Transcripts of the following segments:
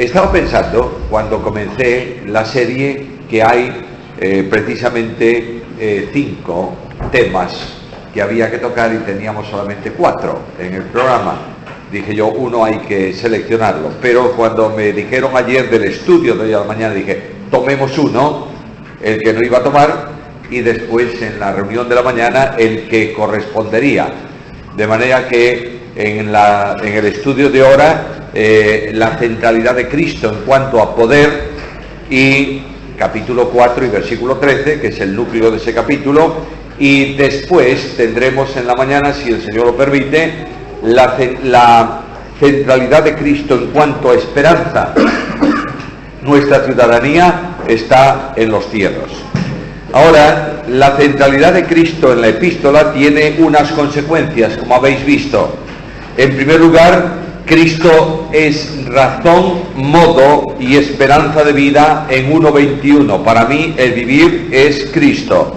Estaba pensando, cuando comencé la serie, que hay precisamente 5 temas que había que tocar y teníamos solamente 4 en el programa. Dije yo, uno hay que seleccionarlo, pero cuando me dijeron ayer del estudio de hoy a la mañana, dije, tomemos uno, el que no iba a tomar, y después en la reunión de la mañana el que correspondería. De manera que en el estudio de ahora, la centralidad de Cristo en cuanto a poder, y capítulo 4 y versículo 13, que es el núcleo de ese capítulo, y después tendremos en la mañana, si el Señor lo permite, la centralidad de Cristo en cuanto a esperanza. Nuestra ciudadanía está en los cielos. Ahora, la centralidad de Cristo en la epístola tiene unas consecuencias, como habéis visto. En primer lugar, Cristo es razón, modo y esperanza de vida en 1:21. Para mí, el vivir es Cristo.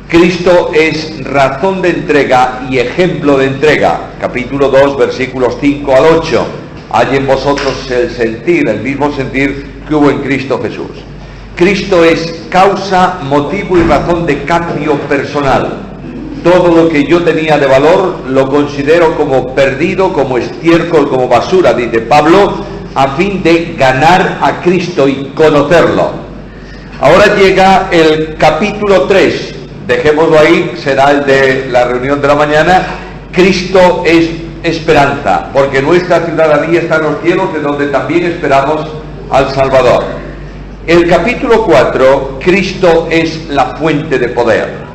Cristo es razón de entrega y ejemplo de entrega. Capítulo 2, versículos 5 al 8. Hay en vosotros el sentir, el mismo sentir que hubo en Cristo Jesús. Cristo es causa, motivo y razón de cambio personal. Todo lo que yo tenía de valor lo considero como perdido, como estiércol, como basura, dice Pablo, a fin de ganar a Cristo y conocerlo. Ahora llega el capítulo 3. Dejémoslo ahí, será el de la reunión de la mañana. Cristo es esperanza, porque nuestra ciudadanía está en los cielos, de donde también esperamos al Salvador. El capítulo 4, Cristo es la fuente de poder,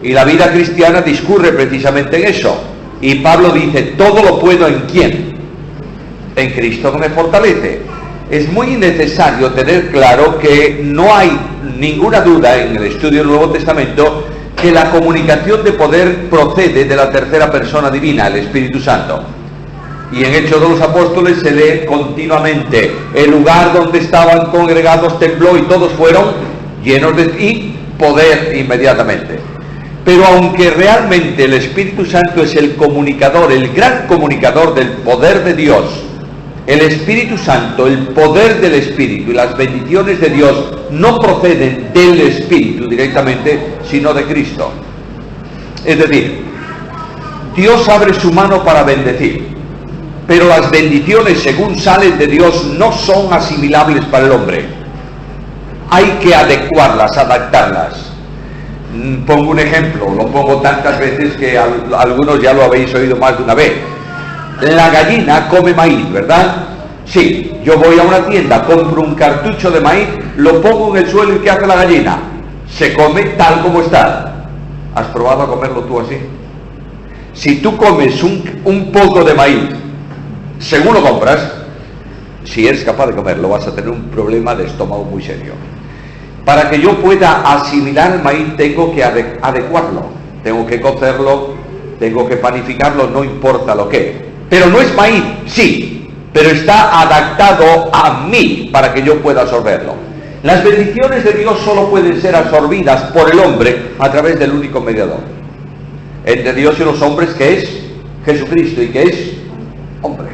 y la vida cristiana discurre precisamente en eso. Y Pablo dice, todo lo puedo en ¿quién? En Cristo que me fortalece. Es muy necesario tener claro que no hay ninguna duda en el estudio del Nuevo Testamento que la comunicación de poder procede de la tercera persona divina, el Espíritu Santo. Y en Hechos de los Apóstoles se lee continuamente, el lugar donde estaban congregados tembló y todos fueron llenos de poder inmediatamente. Pero aunque realmente el Espíritu Santo es el comunicador, el gran comunicador del poder de Dios, el Espíritu Santo, el poder del Espíritu y las bendiciones de Dios no proceden del Espíritu directamente, sino de Cristo. Es decir, Dios abre su mano para bendecir, pero las bendiciones, según salen de Dios, no son asimilables para el hombre. Hay que adecuarlas, adaptarlas. Pongo un ejemplo, lo pongo tantas veces que algunos ya lo habéis oído más de una vez. La gallina come maíz, ¿verdad? Sí, yo voy a una tienda, compro un cartucho de maíz, lo pongo en el suelo y ¿qué hace la gallina? Se come tal como está. ¿Has probado a comerlo tú así? Si tú comes un poco de maíz, según lo compras, si eres capaz de comerlo, vas a tener un problema de estómago muy serio. Para que yo pueda asimilar el maíz tengo que adecuarlo, tengo que cocerlo, tengo que panificarlo, no importa lo que. Pero no es maíz, sí, pero está adaptado a mí para que yo pueda absorberlo. Las bendiciones de Dios solo pueden ser absorbidas por el hombre a través del único mediador entre Dios y los hombres, que es Jesucristo y que es hombre.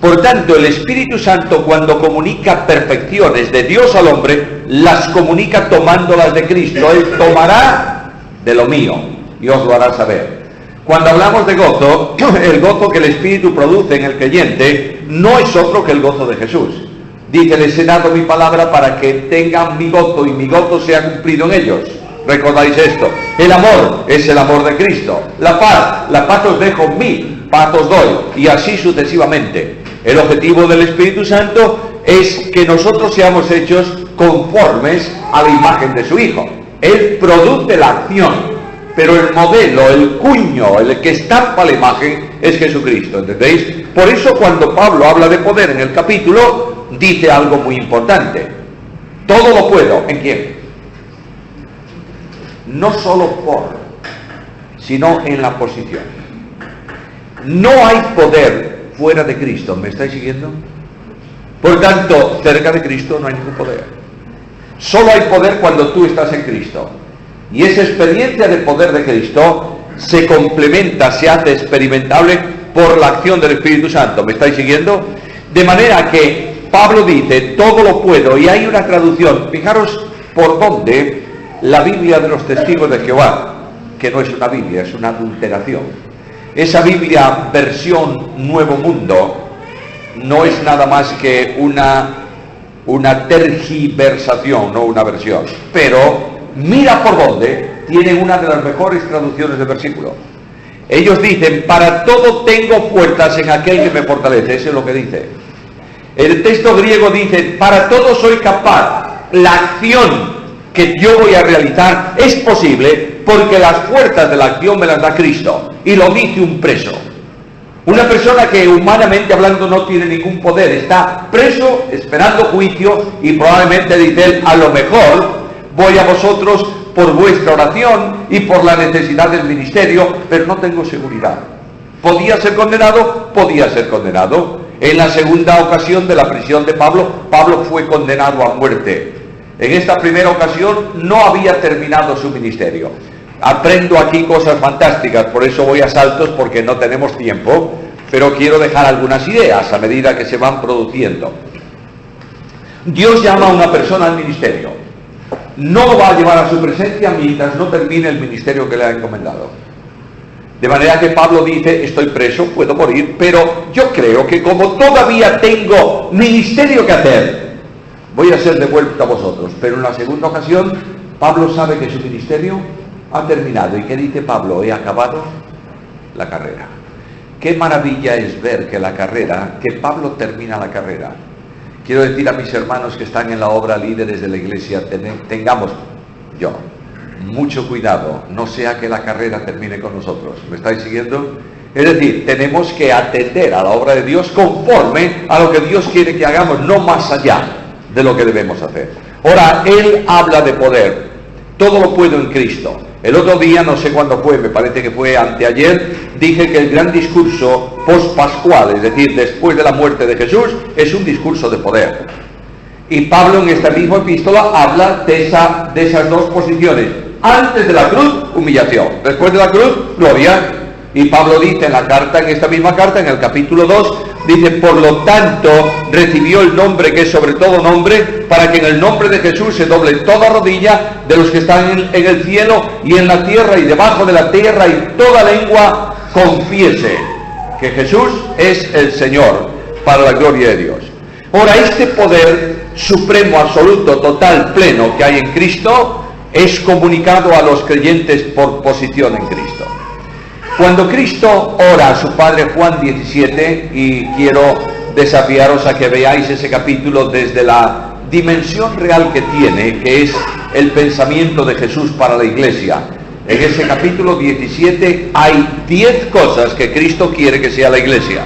Por tanto, el Espíritu Santo, cuando comunica perfecciones de Dios al hombre, las comunica tomándolas de Cristo. Él tomará de lo mío y os lo hará saber. Cuando hablamos de gozo, el gozo que el Espíritu produce en el creyente no es otro que el gozo de Jesús. Dice, les he dado mi palabra para que tengan mi gozo y mi gozo sea cumplido en ellos. ¿Recordáis esto? El amor es el amor de Cristo. La paz os dejo, mi paz os doy, y así sucesivamente. El objetivo del Espíritu Santo es que nosotros seamos hechos conformes a la imagen de su Hijo. Él produce la acción, pero el modelo, el cuño, el que estampa la imagen es Jesucristo, ¿entendéis? Por eso cuando Pablo habla de poder en el capítulo, dice algo muy importante. Todo lo puedo, ¿en quién? No solo por, sino en la posición. No hay poder fuera de Cristo, ¿me estáis siguiendo? Por tanto, cerca de Cristo no hay ningún poder. Solo hay poder cuando tú estás en Cristo. Y esa experiencia del poder de Cristo se complementa, se hace experimentable por la acción del Espíritu Santo. ¿Me estáis siguiendo? De manera que Pablo dice, todo lo puedo, y hay una traducción, fijaros por dónde la Biblia de los Testigos de Jehová, que no es una Biblia, es una adulteración. Esa Biblia versión Nuevo Mundo no es nada más que una tergiversación, no una versión. Pero mira por dónde tienen una de las mejores traducciones del versículo. Ellos dicen, para todo tengo fuerzas en aquel que me fortalece. Eso es lo que dice. El texto griego dice, para todo soy capaz. La acción que yo voy a realizar es posible porque las fuerzas de la acción me las da Cristo. Y lo dice un preso. Una persona que humanamente hablando no tiene ningún poder, está preso esperando juicio y probablemente dice él, a lo mejor voy a vosotros por vuestra oración y por la necesidad del ministerio, pero no tengo seguridad. ¿Podía ser condenado? Podía ser condenado. En la segunda ocasión de la prisión de Pablo, Pablo fue condenado a muerte. En esta primera ocasión no había terminado su ministerio. Aprendo aquí cosas fantásticas, por eso voy a saltos porque no tenemos tiempo, pero quiero dejar algunas ideas a medida que se van produciendo. Dios llama a una persona al ministerio. No lo va a llevar a su presencia mientras no termine el ministerio que le ha encomendado. De manera que Pablo dice, estoy preso, puedo morir, pero yo creo que como todavía tengo ministerio que hacer, voy a ser devuelto a vosotros. Pero en la segunda ocasión, Pablo sabe que su ministerio ha terminado. ¿Y qué dice Pablo? He acabado la carrera. Qué maravilla es ver que Pablo termina la carrera. Quiero decir a mis hermanos que están en la obra, líderes de la iglesia, tengamos mucho cuidado, no sea que la carrera termine con nosotros. ¿Me estáis siguiendo? Es decir, tenemos que atender a la obra de Dios conforme a lo que Dios quiere que hagamos, no más allá de lo que debemos hacer. Ahora, él habla de poder. Todo lo puedo en Cristo. El otro día, no sé cuándo fue, me parece que fue anteayer, dije que el gran discurso post-pascual, es decir, después de la muerte de Jesús, es un discurso de poder. Y Pablo en esta misma epístola habla de esas dos posiciones. Antes de la cruz, humillación. Después de la cruz, gloria. Y Pablo dice en la carta, en esta misma carta, en el capítulo 2, dice, por lo tanto, recibió el nombre que es sobre todo nombre, para que en el nombre de Jesús se doble toda rodilla de los que están en el cielo y en la tierra y debajo de la tierra, y toda lengua confiese que Jesús es el Señor, para la gloria de Dios. Ahora, este poder supremo, absoluto, total, pleno que hay en Cristo, es comunicado a los creyentes por posición en Cristo. Cuando Cristo ora a su Padre, Juan 17, y quiero desafiaros a que veáis ese capítulo desde la dimensión real que tiene, que es el pensamiento de Jesús para la iglesia. En ese capítulo 17 hay 10 cosas que Cristo quiere que sea la iglesia.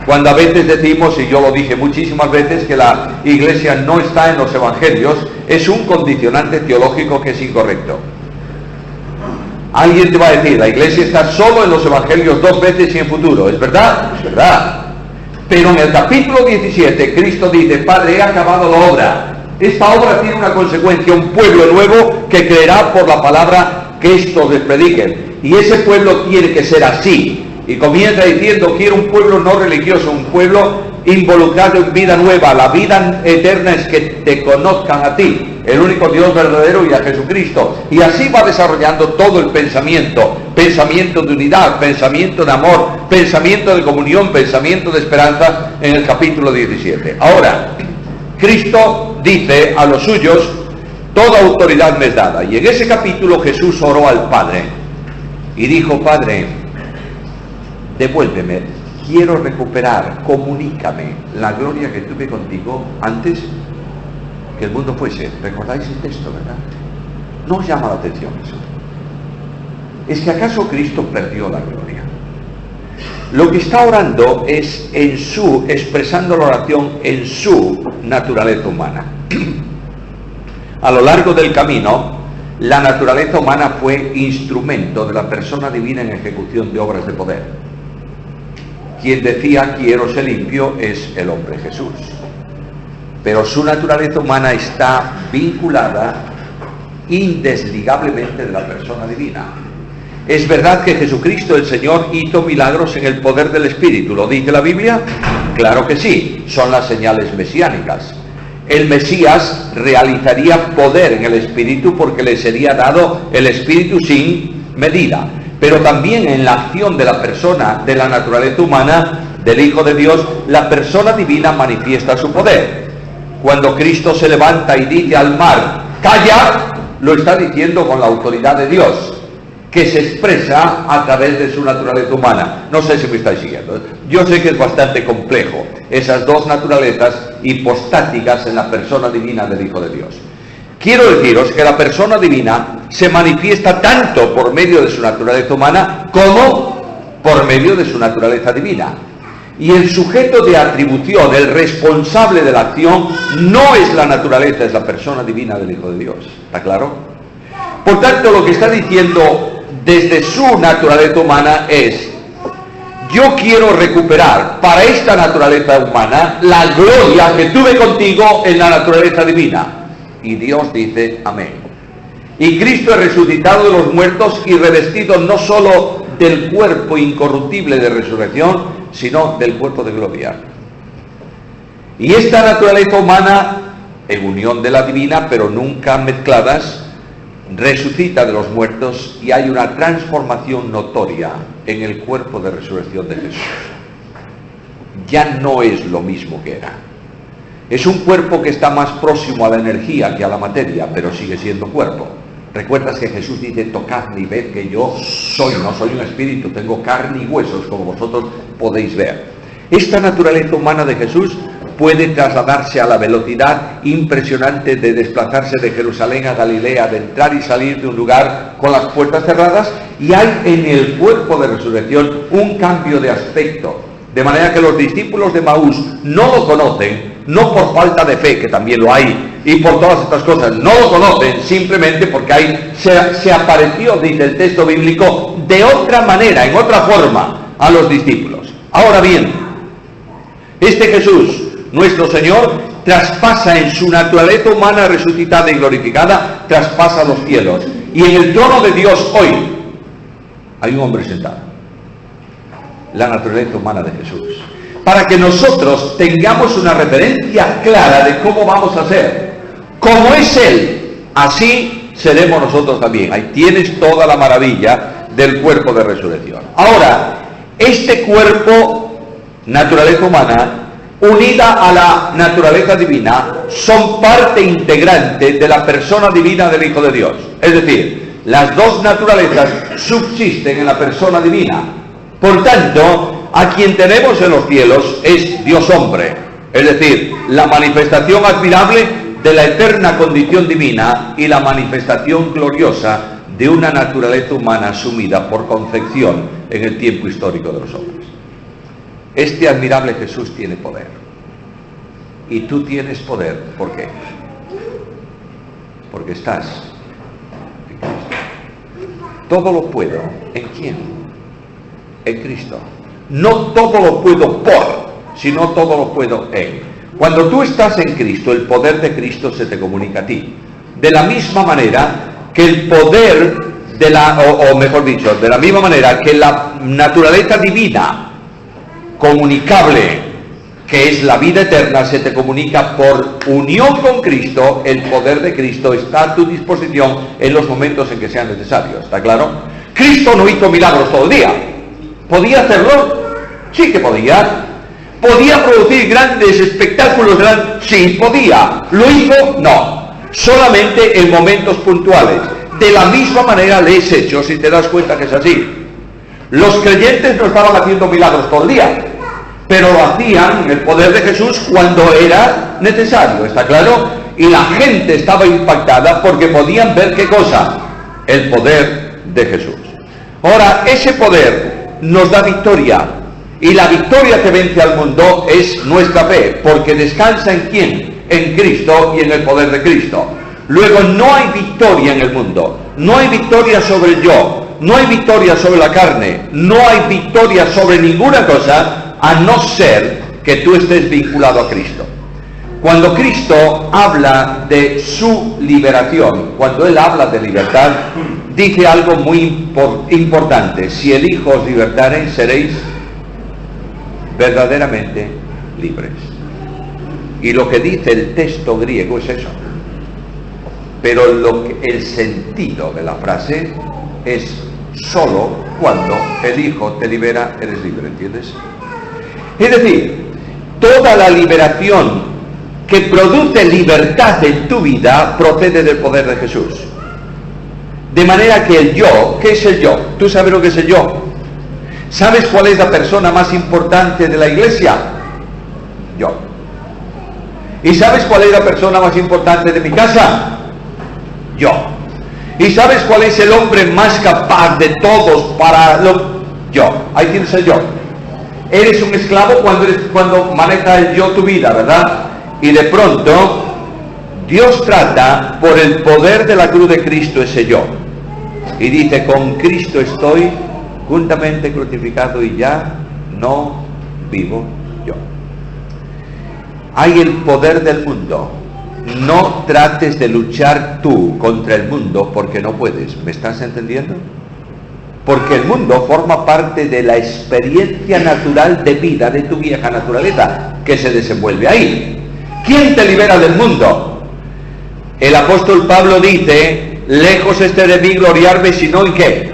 Cuando a veces decimos, y yo lo dije muchísimas veces, que la iglesia no está en los evangelios, es un condicionante teológico que es incorrecto. Alguien te va a decir, la iglesia está solo en los evangelios 2 veces y en futuro. ¿Es verdad? Es verdad. Pero en el capítulo 17, Cristo dice, Padre, he acabado la obra. Esta obra tiene una consecuencia, un pueblo nuevo que creerá por la palabra que estos les prediquen. Y ese pueblo tiene que ser así. Y comienza diciendo, quiero un pueblo no religioso, un pueblo involucrado en vida nueva. La vida eterna es que te conozcan a ti, el único Dios verdadero, y a Jesucristo. Y así va desarrollando todo el pensamiento de unidad, pensamiento de amor, pensamiento de comunión, pensamiento de esperanza, en el capítulo 17. Ahora, Cristo dice a los suyos, toda autoridad me es dada. Y en ese capítulo Jesús oró al Padre y dijo, Padre, devuélveme, quiero recuperar, comunícame la gloria que tuve contigo antes que el mundo fuese. ¿Recordáis el texto, verdad? ¿No os llama la atención eso? ¿Es que acaso Cristo perdió la gloria? Lo que está orando es expresando la oración en su naturaleza humana. A lo largo del camino, la naturaleza humana fue instrumento de la persona divina en ejecución de obras de poder. Quien decía quiero ser limpio es el hombre Jesús. Pero su naturaleza humana está vinculada indesligablemente de la persona divina. Es verdad que Jesucristo el Señor hizo milagros en el poder del Espíritu. ¿Lo dice la Biblia? Claro que sí, son las señales mesiánicas. El Mesías realizaría poder en el Espíritu porque le sería dado el Espíritu sin medida. Pero también en la acción de la persona, de la naturaleza humana, del Hijo de Dios, la persona divina manifiesta su poder. Cuando Cristo se levanta y dice al mar, ¡calla!, lo está diciendo con la autoridad de Dios, que se expresa a través de su naturaleza humana. No sé si me estáis siguiendo. Yo sé que es bastante complejo esas dos naturalezas hipostáticas en la persona divina del Hijo de Dios. Quiero deciros que la persona divina se manifiesta tanto por medio de su naturaleza humana como por medio de su naturaleza divina. Y el sujeto de atribución, el responsable de la acción, no es la naturaleza, es la persona divina del Hijo de Dios. ¿Está claro? Por tanto, lo que está diciendo desde su naturaleza humana es: yo quiero recuperar para esta naturaleza humana la gloria que tuve contigo en la naturaleza divina. Y Dios dice amén. Y Cristo es resucitado de los muertos y revestido no solo del cuerpo incorruptible de resurrección, sino del cuerpo de gloria. Y esta naturaleza humana, en unión de la divina, pero nunca mezcladas, resucita de los muertos y hay una transformación notoria en el cuerpo de resurrección de Jesús. Ya no es lo mismo que era. Es un cuerpo que está más próximo a la energía que a la materia, pero sigue siendo cuerpo. ¿Recuerdas que Jesús dice, tocadme y ved que yo no soy un espíritu, tengo carne y huesos, como vosotros podéis ver? Esta naturaleza humana de Jesús puede trasladarse a la velocidad impresionante de desplazarse de Jerusalén a Galilea, de entrar y salir de un lugar con las puertas cerradas, y hay en el cuerpo de resurrección un cambio de aspecto, de manera que los discípulos de Maús no lo conocen, no por falta de fe, que también lo hay, y por todas estas cosas, no lo conocen simplemente porque se apareció, dice el texto bíblico, de otra manera, en otra forma, a los discípulos. Ahora bien, este Jesús, nuestro Señor, traspasa en su naturaleza humana resucitada y glorificada, traspasa los cielos. Y en el trono de Dios hoy hay un hombre sentado, la naturaleza humana de Jesús, para que nosotros tengamos una referencia clara de cómo vamos a ser. Como es Él, así seremos nosotros también. Ahí tienes toda la maravilla del cuerpo de resurrección. Ahora, este cuerpo, naturaleza humana, unida a la naturaleza divina, son parte integrante de la persona divina del Hijo de Dios. Es decir, las dos naturalezas subsisten en la persona divina. Por tanto, a quien tenemos en los cielos es Dios hombre, es decir, la manifestación admirable de la eterna condición divina y la manifestación gloriosa de una naturaleza humana sumida por concepción en el tiempo histórico de los hombres. Este admirable Jesús tiene poder. Y tú tienes poder. ¿Por qué? Porque estás en Cristo. Todo lo puedo. ¿En quién? En Cristo. No todo lo puedo por, sino todo lo puedo en. Cuando tú estás en Cristo, el poder de Cristo se te comunica a ti. De la misma manera que el poder de de la misma manera que la naturaleza divina comunicable, que es la vida eterna, se te comunica por unión con Cristo, el poder de Cristo está a tu disposición en los momentos en que sean necesarios. ¿Está claro? Cristo no hizo milagros todo el día. ¿Podía hacerlo? Sí que podía. ¿Podía producir grandes espectáculos? Sí, podía. ¿Lo hizo? No. Solamente en momentos puntuales. De la misma manera le es hecho, si te das cuenta que es así. Los creyentes no estaban haciendo milagros todo el día, pero lo hacían en el poder de Jesús cuando era necesario, ¿está claro? Y la gente estaba impactada porque podían ver ¿qué cosa? El poder de Jesús. Ahora, ese poder nos da victoria, y la victoria que vence al mundo es nuestra fe, porque descansa ¿en quién? En Cristo y en el poder de Cristo. Luego no hay victoria en el mundo, no hay victoria sobre el yo, no hay victoria sobre la carne, no hay victoria sobre ninguna cosa, a no ser que tú estés vinculado a Cristo. Cuando Cristo habla de su liberación, cuando Él habla de libertad, dice algo muy importante: si el Hijo os libertare, seréis verdaderamente libres. Y lo que dice el texto griego es eso. Pero el sentido de la frase es: solo cuando el Hijo te libera, eres libre, ¿entiendes? Es decir, toda la liberación que produce libertad en tu vida procede del poder de Jesús. De manera que el yo, ¿qué es el yo? ¿Tú sabes lo que es el yo? ¿Sabes cuál es la persona más importante de la iglesia? Yo. ¿Y sabes cuál es la persona más importante de mi casa? Yo. ¿Y sabes cuál es el hombre más capaz de todos para lo? Yo. Ahí tienes el yo. Eres un esclavo cuando maneja el yo tu vida, ¿verdad? Y de pronto Dios trata por el poder de la cruz de Cristo ese yo. Y dice: con Cristo estoy juntamente crucificado y ya no vivo yo. Hay el poder del mundo. No trates de luchar tú contra el mundo porque no puedes. ¿Me estás entendiendo? Porque el mundo forma parte de la experiencia natural de vida de tu vieja naturaleza que se desenvuelve ahí. ¿Quién te libera del mundo? El apóstol Pablo dice: lejos esté de mí gloriarme, sino en ¿qué?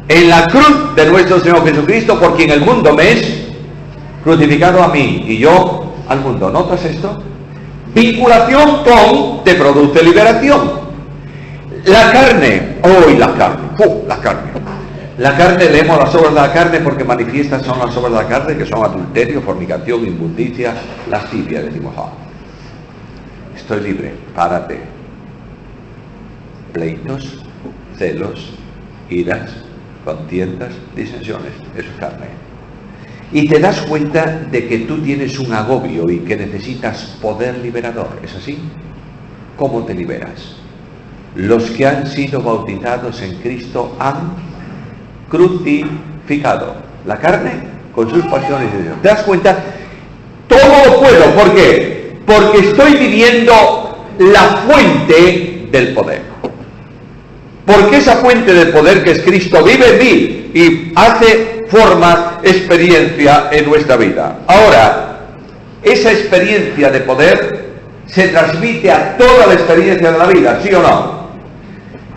En la cruz de nuestro Señor Jesucristo, por quien el mundo me es crucificado a mí y yo al mundo. ¿Notas esto? Vinculación con te produce liberación. La carne, la carne. La carne, leemos las obras de la carne porque manifiestas son las obras de la carne, que son adulterio, fornicación, inmundicia, lascivia. Decimos: estoy libre, párate. Pleitos, celos, iras, contiendas, disensiones, eso es carne. Y te das cuenta de que tú tienes un agobio y que necesitas poder liberador. ¿Es así? ¿Cómo te liberas? Los que han sido bautizados en Cristo han crucificado la carne con sus pasiones y deseos. ¿Te das cuenta? Todo lo puedo. ¿Por qué? Porque estoy viviendo la fuente del poder. Porque esa fuente del poder que es Cristo vive en mí y forma experiencia en nuestra vida. Ahora, esa experiencia de poder se transmite a toda la experiencia de la vida, ¿sí o no?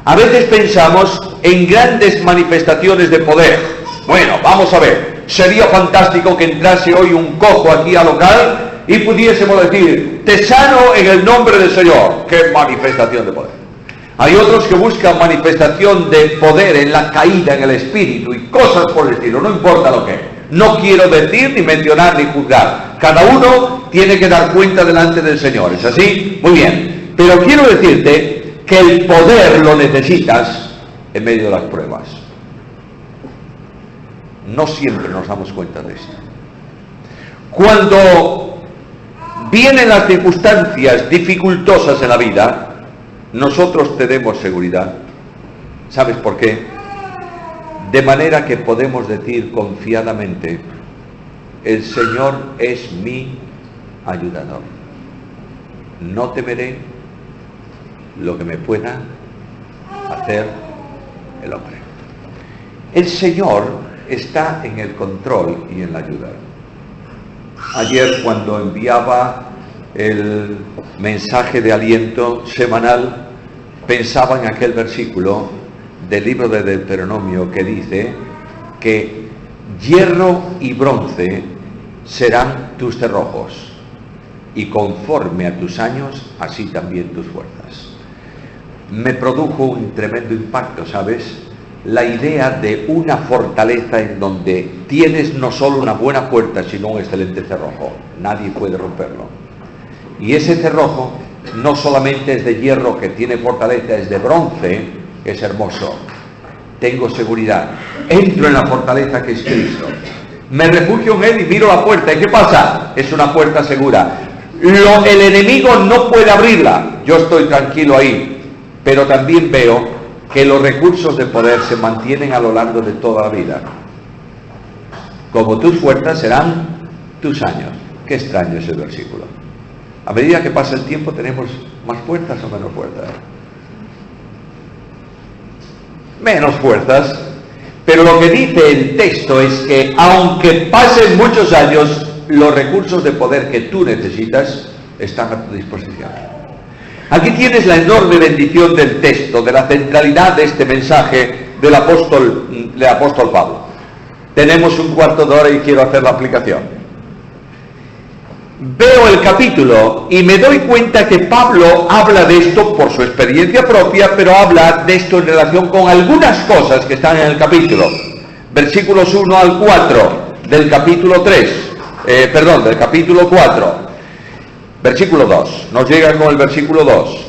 A veces pensamos en grandes manifestaciones de poder. Bueno, vamos a ver, sería fantástico que entrase hoy un cojo aquí al local y pudiésemos decir: te sano en el nombre del Señor. ¡Qué manifestación de poder! Hay otros que buscan manifestación de poder en la caída en el espíritu y cosas por el estilo, no importa lo que. No quiero decir, ni mencionar, ni juzgar. Cada uno tiene que dar cuenta delante del Señor, ¿es así? Muy bien. Pero quiero decirte que el poder lo necesitas en medio de las pruebas. No siempre nos damos cuenta de esto. Cuando vienen las circunstancias dificultosas en la vida, nosotros tenemos seguridad. ¿Sabes por qué? De manera que podemos decir confiadamente: el Señor es mi ayudador. No temeré lo que me pueda hacer el hombre. El Señor está en el control y en la ayuda. Ayer, cuando enviaba el mensaje de aliento semanal, pensaba en aquel versículo del libro de Deuteronomio que dice que hierro y bronce serán tus cerrojos, y conforme a tus años, así también tus fuerzas. Me produjo un tremendo impacto, ¿sabes? La idea de una fortaleza en donde tienes no solo una buena puerta, sino un excelente cerrojo. Nadie puede romperlo. Y ese cerrojo no solamente es de hierro, que tiene fortaleza, es de bronce, que es hermoso. Tengo seguridad. Entro en la fortaleza que es Cristo. Me refugio en Él y miro la puerta. ¿Y qué pasa? Es una puerta segura. El enemigo no puede abrirla. Yo estoy tranquilo ahí. Pero también veo que los recursos de poder se mantienen a lo largo de toda la vida. Como tus fuerzas serán tus años. Qué extraño ese versículo. A medida que pasa el tiempo, ¿tenemos más fuerzas o menos fuerzas? menos fuerzas, pero lo que dice el texto es que aunque pasen muchos años, los recursos de poder que tú necesitas están a tu disposición. Aquí tienes la enorme bendición del texto, de la centralidad de este mensaje del apóstol Pablo. Tenemos un cuarto de hora y quiero hacer la aplicación. Veo el capítulo y me doy cuenta que Pablo habla de esto por su experiencia propia, pero habla de esto en relación con algunas cosas que están en el capítulo. Versículos 1 al 4 del capítulo 4. Versículo 2. Nos llega con el versículo 2.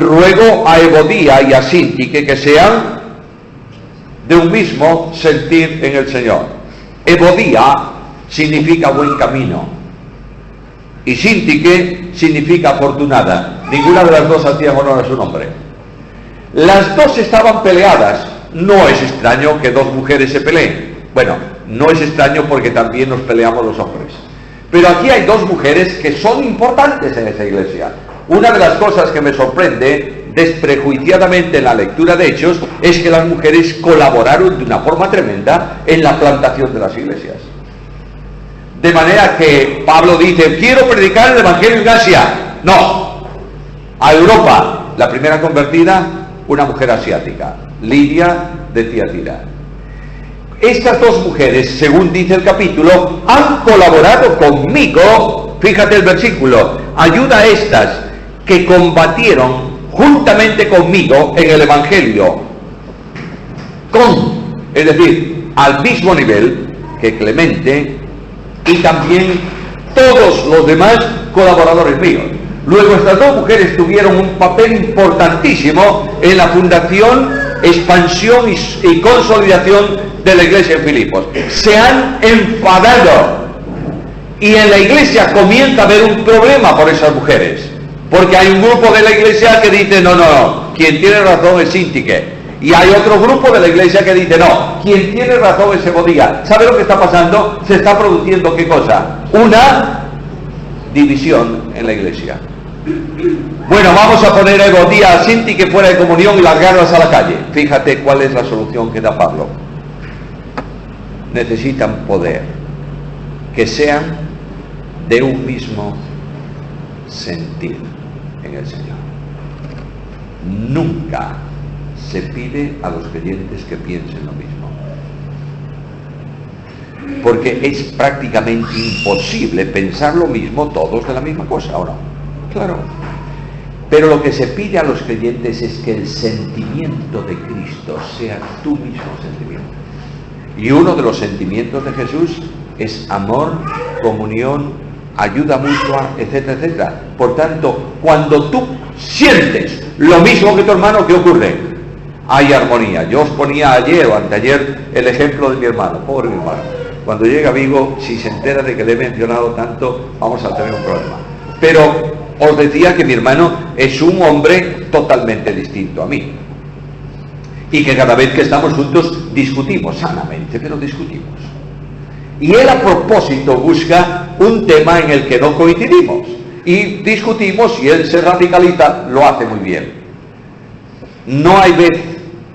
Ruego a Evodía y a Síntique que sean de un mismo sentir en el Señor. Evodía significa buen camino. Y Síntique significa afortunada. Ninguna de las dos hacían honor a su nombre. Las dos estaban peleadas. No es extraño que dos mujeres se peleen. Bueno, no es extraño porque también nos peleamos los hombres. Pero aquí hay dos mujeres que son importantes en esa iglesia. Una de las cosas que me sorprende desprejuiciadamente en la lectura de Hechos es que las mujeres colaboraron de una forma tremenda en la plantación de las iglesias. De manera que Pablo dice, quiero predicar el Evangelio en Asia. No, a Europa. La primera convertida, una mujer asiática, Lidia de Tiatira. Estas dos mujeres, según dice el capítulo, han colaborado conmigo. Fíjate el versículo. Ayuda a estas que combatieron juntamente conmigo en el Evangelio. Es decir, al mismo nivel que Clemente y también todos los demás colaboradores míos. Luego estas dos mujeres tuvieron un papel importantísimo en la fundación, expansión y consolidación de la iglesia en Filipos. Se han enfadado y en la iglesia comienza a haber un problema por esas mujeres, porque hay un grupo de la iglesia que dice no, quien tiene razón es Síntique. Y hay otro grupo de la iglesia que dice, no, quien tiene razón es Evodía. ¿Sabe lo que está pasando? Se está produciendo, ¿qué cosa? Una división en la iglesia. Bueno, vamos a poner a Evodía, a Síntique fuera de comunión y largarlas a la calle. Fíjate cuál es la solución que da Pablo. Necesitan poder, que sean de un mismo sentir en el Señor. Nunca se pide a los creyentes que piensen lo mismo, porque es prácticamente imposible pensar lo mismo todos de la misma cosa, ¿o no? Claro. Pero lo que se pide a los creyentes es que el sentimiento de Cristo sea tu mismo sentimiento. Y uno de los sentimientos de Jesús es amor, comunión, ayuda mutua, etcétera, etcétera. Por tanto, cuando tú sientes lo mismo que tu hermano, ¿qué ocurre? Hay armonía. Yo os ponía ayer o anteayer el ejemplo de mi hermano, pobre mi hermano. Cuando llega a Vigo, si se entera de que le he mencionado tanto, vamos a tener un problema. Pero os decía que mi hermano es un hombre totalmente distinto a mí. Y que cada vez que estamos juntos discutimos sanamente, pero discutimos. Y él a propósito busca un tema en el que no coincidimos. Y discutimos y él se radicaliza, lo hace muy bien. No hay vez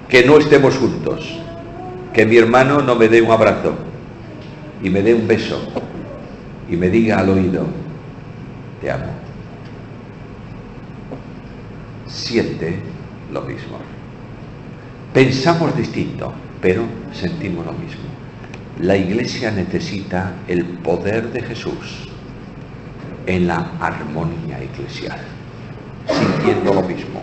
que no estemos juntos, que mi hermano no me dé un abrazo y me dé un beso y me diga al oído, te amo. Siente lo mismo. Pensamos distinto, pero sentimos lo mismo. La iglesia necesita el poder de Jesús en la armonía eclesial, sintiendo lo mismo.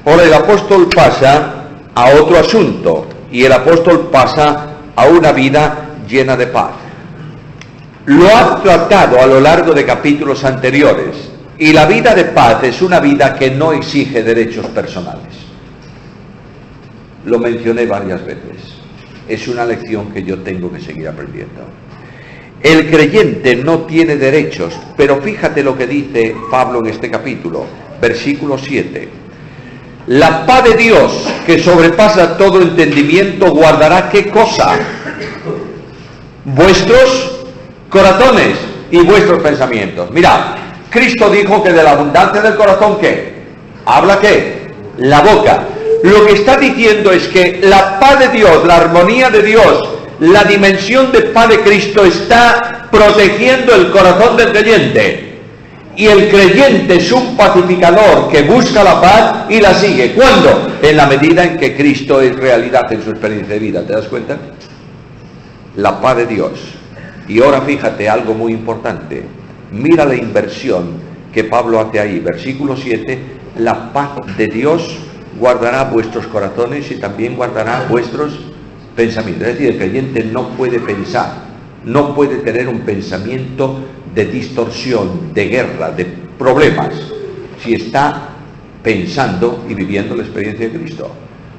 Ahora el apóstol pasa a otro asunto, y el apóstol pasa a una vida llena de paz. Lo ha tratado a lo largo de capítulos anteriores, y la vida de paz es una vida que no exige derechos personales. Lo mencioné varias veces. Es una lección que yo tengo que seguir aprendiendo. El creyente no tiene derechos, pero fíjate lo que dice Pablo en este capítulo, versículo 7. La paz de Dios, que sobrepasa todo entendimiento, guardará ¿qué cosa? Vuestros corazones y vuestros pensamientos. Mirad, Cristo dijo que de la abundancia del corazón, ¿qué? ¿Habla qué? La boca. lo que está diciendo es que la paz de Dios, la armonía de Dios, la dimensión de paz de Cristo está protegiendo el corazón del creyente. Y el creyente es un pacificador que busca la paz y la sigue. ¿Cuándo? En la medida en que Cristo es realidad en su experiencia de vida. ¿Te das cuenta? La paz de Dios. Y ahora fíjate algo muy importante. Mira la inversión que Pablo hace ahí. Versículo 7. La paz de Dios guardará vuestros corazones y también guardará vuestros pensamientos. Es decir, el creyente no puede pensar, no puede tener un pensamiento de distorsión, de guerra, de problemas, si está pensando y viviendo la experiencia de Cristo.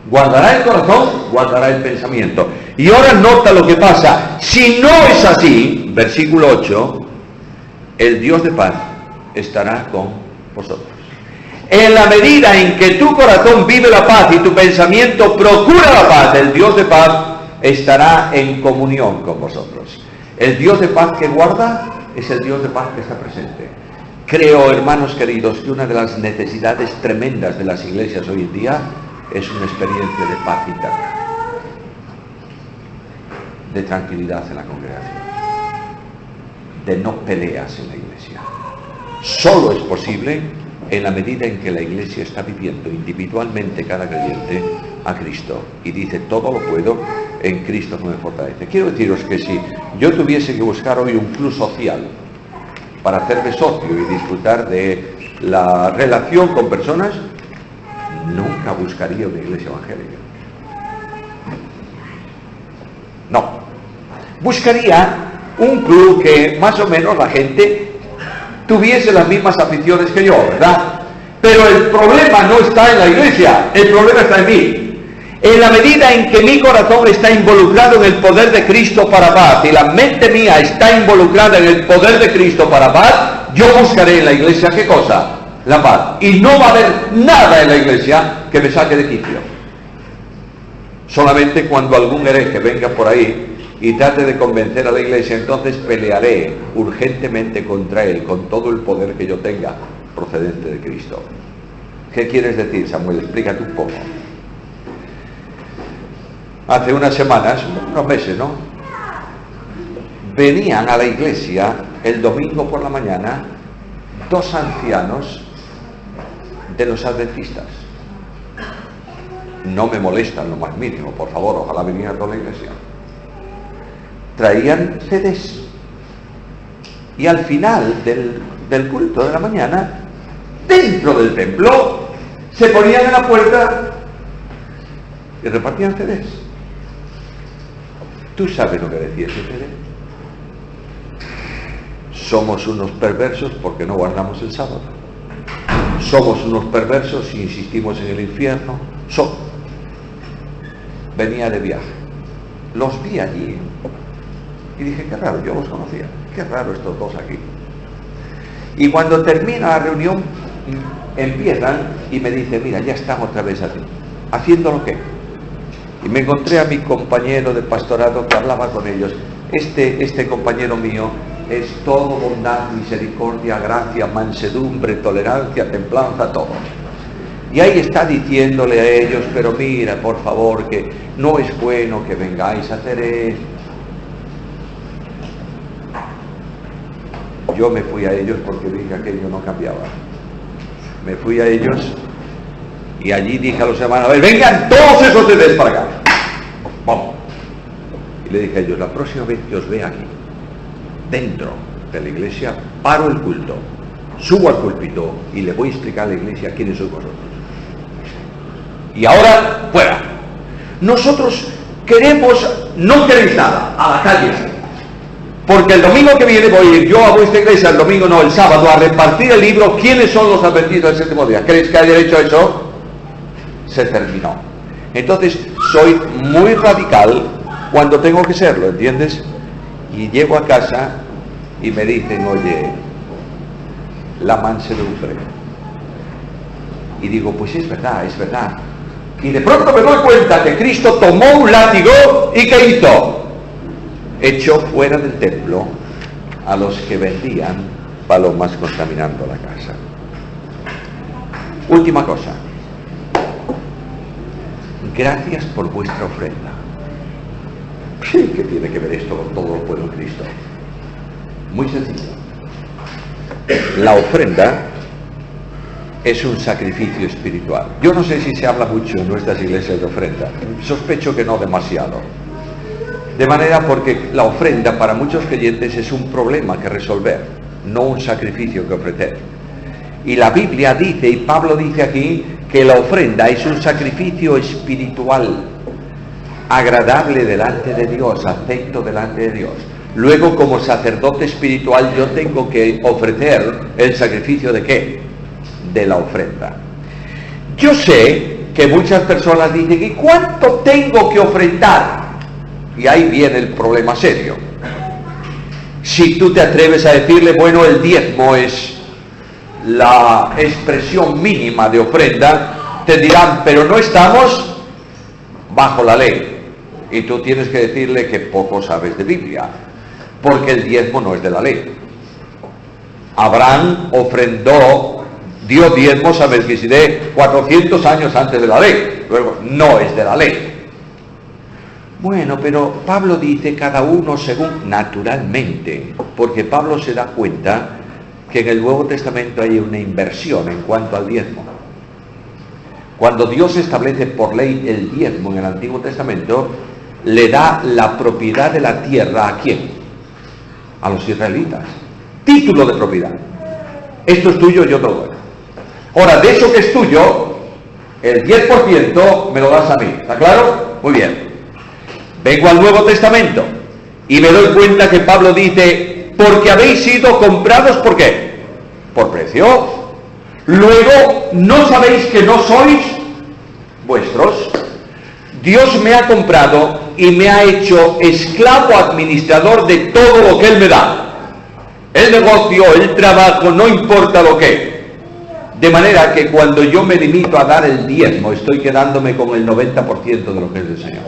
Guardará el corazón, guardará el pensamiento. Y ahora nota lo que pasa. Si no es así, versículo 8, el Dios de paz estará con vosotros. En la medida en que tu corazón vive la paz y tu pensamiento procura la paz, el Dios de paz estará en comunión con vosotros. El Dios de paz que guarda es el Dios de paz que está presente. Creo, hermanos queridos, que una de las necesidades tremendas de las iglesias hoy en día es una experiencia de paz interna, de tranquilidad en la congregación, de no peleas en la iglesia. Solo es posible en la medida en que la iglesia está viviendo individualmente cada creyente a Cristo y dice: todo lo puedo en Cristo que me fortalece. Quiero deciros que si yo tuviese que buscar hoy un club social para hacerme socio y disfrutar de la relación con personas, nunca buscaría una iglesia evangélica. No. Buscaría un club que más o menos la gente tuviese las mismas aficiones que yo, ¿verdad? Pero el problema no está en la iglesia, el problema está en mí. En la medida en que mi corazón está involucrado en el poder de Cristo para paz y la mente mía está involucrada en el poder de Cristo para paz, yo buscaré en la iglesia, ¿qué cosa? La paz. Y no va a haber nada en la iglesia que me saque de quicio. Solamente cuando algún hereje venga por ahí y trate de convencer a la iglesia, entonces pelearé urgentemente contra él con todo el poder que yo tenga procedente de Cristo. ¿Qué quieres decir, Samuel? Explícate un poco. Hace unas semanas, unos meses, ¿no?, venían a la iglesia el domingo por la mañana 2 ancianos de los adventistas. No me molestan lo más mínimo, por favor, ojalá vinieran a toda la iglesia. Traían CDs y al final del culto de la mañana, dentro del templo, se ponían en la puerta y repartían CDs. ¿Tú sabes lo que decía ese CD? Somos unos perversos porque no guardamos el sábado. Somos unos perversos si insistimos en el infierno. Venía de viaje. Los vi allí y dije: qué raro, yo los conocía. Qué raro estos dos aquí. Y cuando termina la reunión, empiezan y me dicen: mira, ya estamos otra vez aquí. ¿Haciendo lo qué? Y me encontré a mi compañero de pastorado que hablaba con ellos. Este compañero mío es todo bondad, misericordia, gracia, mansedumbre, tolerancia, templanza, todo. Y ahí está diciéndole a ellos: pero mira, por favor, que no es bueno que vengáis a hacer esto. Yo me fui a ellos porque vi que aquello no cambiaba. Me fui a ellos y allí dije a los hermanos: a ver, vengan todos esos CDs para acá. Vamos. Y le dije a ellos: la próxima vez que os vea aquí, dentro de la iglesia, paro el culto, subo al púlpito y le voy a explicar a la iglesia quiénes sois vosotros. Y ahora, fuera. Nosotros no queréis nada, a la calle. Porque el domingo que viene voy a ir yo a vuestra iglesia, el domingo no, el sábado, a repartir el libro. ¿Quiénes son los adventistas del séptimo día? ¿Creéis que haya hecho eso? Se terminó. Entonces, soy muy radical cuando tengo que serlo, ¿entiendes? Y llego a casa y me dicen: oye, la mansedumbre. Y digo: pues es verdad, es verdad. Y de pronto me doy cuenta que Cristo tomó un látigo y ¿qué hizo? Echó fuera del templo a los que vendían palomas contaminando la casa. Última cosa. gracias por vuestra ofrenda. Sí, ¿qué tiene que ver esto con todo lo bueno en Cristo? Muy sencillo. La ofrenda es un sacrificio espiritual. Yo no sé si se habla mucho en nuestras iglesias de ofrenda. Sospecho que no demasiado. De manera porque la ofrenda para muchos creyentes es un problema que resolver, no un sacrificio que ofrecer. Y la Biblia dice, y Pablo dice aquí, que la ofrenda es un sacrificio espiritual, agradable delante de Dios, acepto delante de Dios. Luego, como sacerdote espiritual, yo tengo que ofrecer el sacrificio ¿de qué? De la ofrenda. Yo sé que muchas personas dicen, ¿y cuánto tengo que ofrendar? Y ahí viene el problema serio. Si tú te atreves a decirle, bueno, el diezmo es la expresión mínima de ofrenda, te dirán, pero no estamos bajo la ley. Y tú tienes que decirle que poco sabes de Biblia, porque el diezmo no es de la ley. Abraham dio diezmos a Melquisedec 400 años antes de la ley. Luego, no es de la ley. Bueno, pero Pablo dice cada uno según naturalmente, porque Pablo se da cuenta que en el Nuevo Testamento hay una inversión en cuanto al diezmo. Cuando Dios establece por ley el diezmo en el Antiguo Testamento, le da la propiedad de la tierra ¿a quién? A los israelitas. Título de propiedad. Esto es tuyo, yo te lo doy. Ahora, de eso que es tuyo, el 10% me lo das a mí. ¿Está claro? Muy bien. Vengo al Nuevo Testamento y me doy cuenta que Pablo dice, porque habéis sido comprados, ¿por qué? Por precio. Luego, ¿no sabéis que no sois vuestros? Dios me ha comprado y me ha hecho esclavo administrador de todo lo que Él me da. El negocio, el trabajo, no importa lo que. De manera que cuando yo me limito a dar el diezmo, estoy quedándome con el 90% de lo que es del Señor.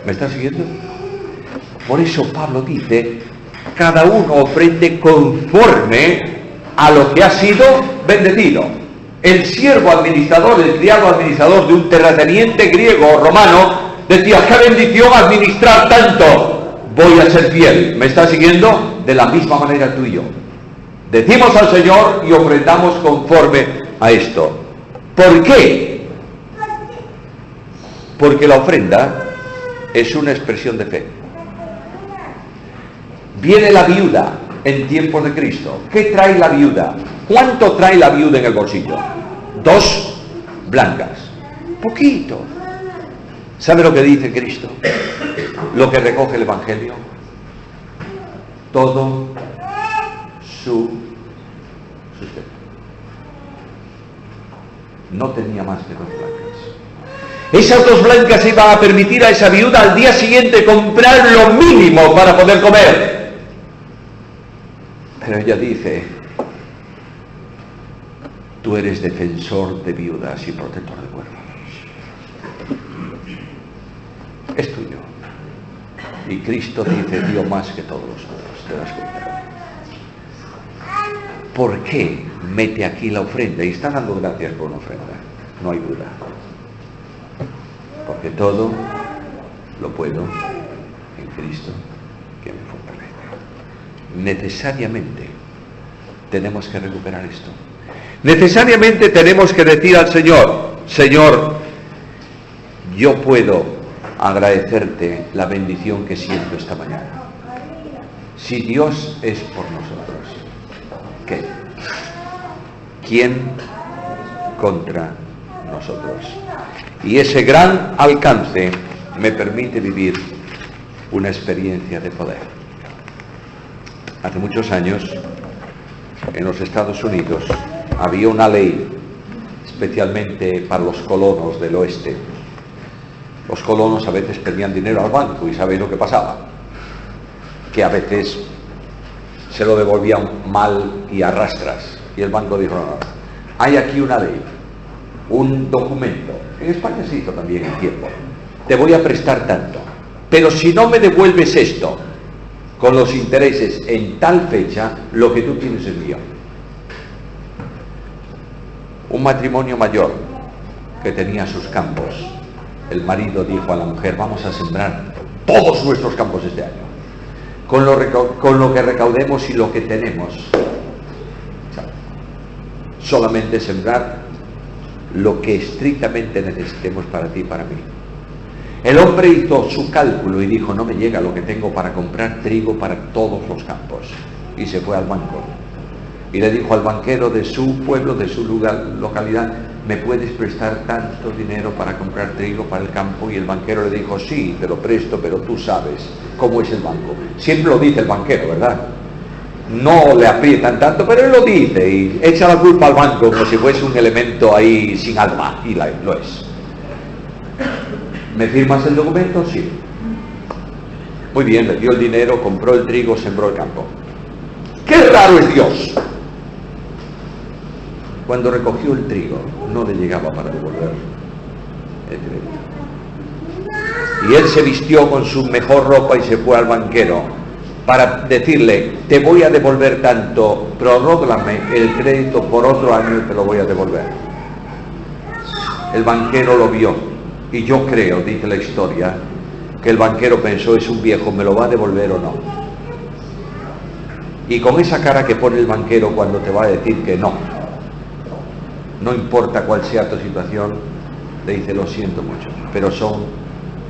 ¿Me está siguiendo? Por eso Pablo dice, cada uno ofrende conforme a lo que ha sido bendecido. El siervo administrador, el criado administrador de un terrateniente griego o romano, decía, qué bendición administrar tanto, voy a ser fiel. ¿Me está siguiendo? De la misma manera tú y yo. Decimos al Señor y ofrendamos conforme a esto. ¿Por qué? Porque la ofrenda es una expresión de fe. Viene la viuda en tiempos de Cristo. ¿Qué trae la viuda? ¿Cuánto trae la viuda en el bolsillo? 2 blancas. Poquito. ¿Sabe lo que dice Cristo? Lo que recoge el Evangelio. Todo su sustento. No tenía más que 2 blancas. Esas 2 blancas iban a permitir a esa viuda al día siguiente comprar lo mínimo para poder comer. Pero ella dice, tú eres defensor de viudas y protector de huérfanos. Es tuyo. Y Cristo dice, dio más que todos los otros. ¿Te das cuenta? ¿Por qué mete aquí la ofrenda? Y está dando gracias por una ofrenda. No hay duda. Porque todo lo puedo en Cristo que me fortalece. Necesariamente tenemos que recuperar esto. Necesariamente tenemos que decir al Señor, Señor, yo puedo agradecerte la bendición que siento esta mañana. Si Dios es por nosotros, ¿qué? ¿Quién contra nosotros? Y ese gran alcance me permite vivir una experiencia de poder. Hace muchos años, en los Estados Unidos, había una ley, especialmente para los colonos del oeste. Los colonos a veces pedían dinero al banco y ¿sabéis lo que pasaba? Que a veces se lo devolvían mal y a rastras. Y el banco dijo, no, hay aquí una ley, un documento. En España se hizo también en tiempo. Te voy a prestar tanto, pero si no me devuelves esto con los intereses en tal fecha, lo que tú tienes es mío. Un matrimonio mayor que tenía sus campos el marido dijo a la mujer: vamos a sembrar todos nuestros campos este año, con lo que recaudemos y lo que tenemos, solamente sembrar lo que estrictamente necesitemos para ti y para mí. El hombre hizo su cálculo y dijo: no me llega lo que tengo para comprar trigo para todos los campos. Y se fue al banco y le dijo al banquero de su pueblo, de su localidad: ¿me puedes prestar tanto dinero para comprar trigo para el campo? Y el banquero le dijo: sí, te lo presto, pero tú sabes cómo es el banco. Siempre lo dice el banquero, ¿verdad? No le aprietan tanto, pero él lo dice y echa la culpa al banco como si fuese un elemento ahí sin alma, y lo es. ¿Me firmas el documento? Sí. Muy bien, le dio el dinero, compró el trigo, sembró el campo. ¡Qué raro es Dios! Cuando recogió el trigo, no le llegaba para devolver el crédito. Y él se vistió con su mejor ropa y se fue al banquero para decirle: te voy a devolver tanto, prorrógame el crédito por otro año y te lo voy a devolver. El banquero lo vio, y yo creo, dice la historia, que el banquero pensó: es un viejo, ¿me lo va a devolver o no? Y con esa cara que pone el banquero cuando te va a decir que no, no importa cuál sea tu situación, le dice: lo siento mucho, pero son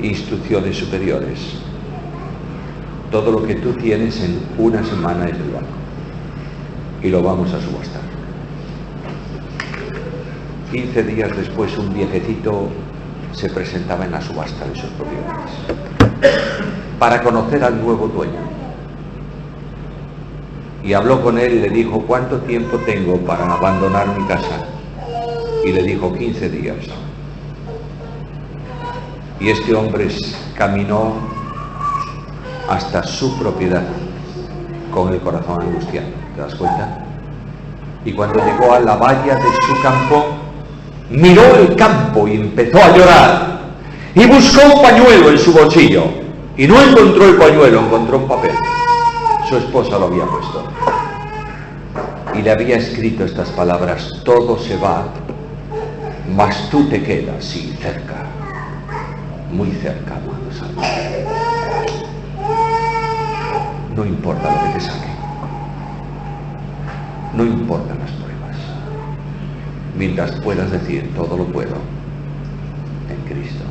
instrucciones superiores. Todo lo que tú tienes en una semana es del banco y lo vamos a subastar. 15 días después, un viejecito se presentaba en la subasta de sus propiedades para conocer al nuevo dueño, y habló con él y le dijo: ¿cuánto tiempo tengo para abandonar mi casa? Y le dijo: 15 días. Y este hombre caminó hasta su propiedad con el corazón angustiado, ¿te das cuenta? Y cuando llegó a la valla de su campo, miró el campo y empezó a llorar, y buscó un pañuelo en su bolsillo, y no encontró el pañuelo, encontró un papel. Su esposa lo había puesto y le había escrito estas palabras: todo se va, mas tú te quedas, sí, cerca, muy cerca, amado Salvador. No importa lo que te saque, no importan las pruebas, mientras puedas decir: todo lo puedo en Cristo.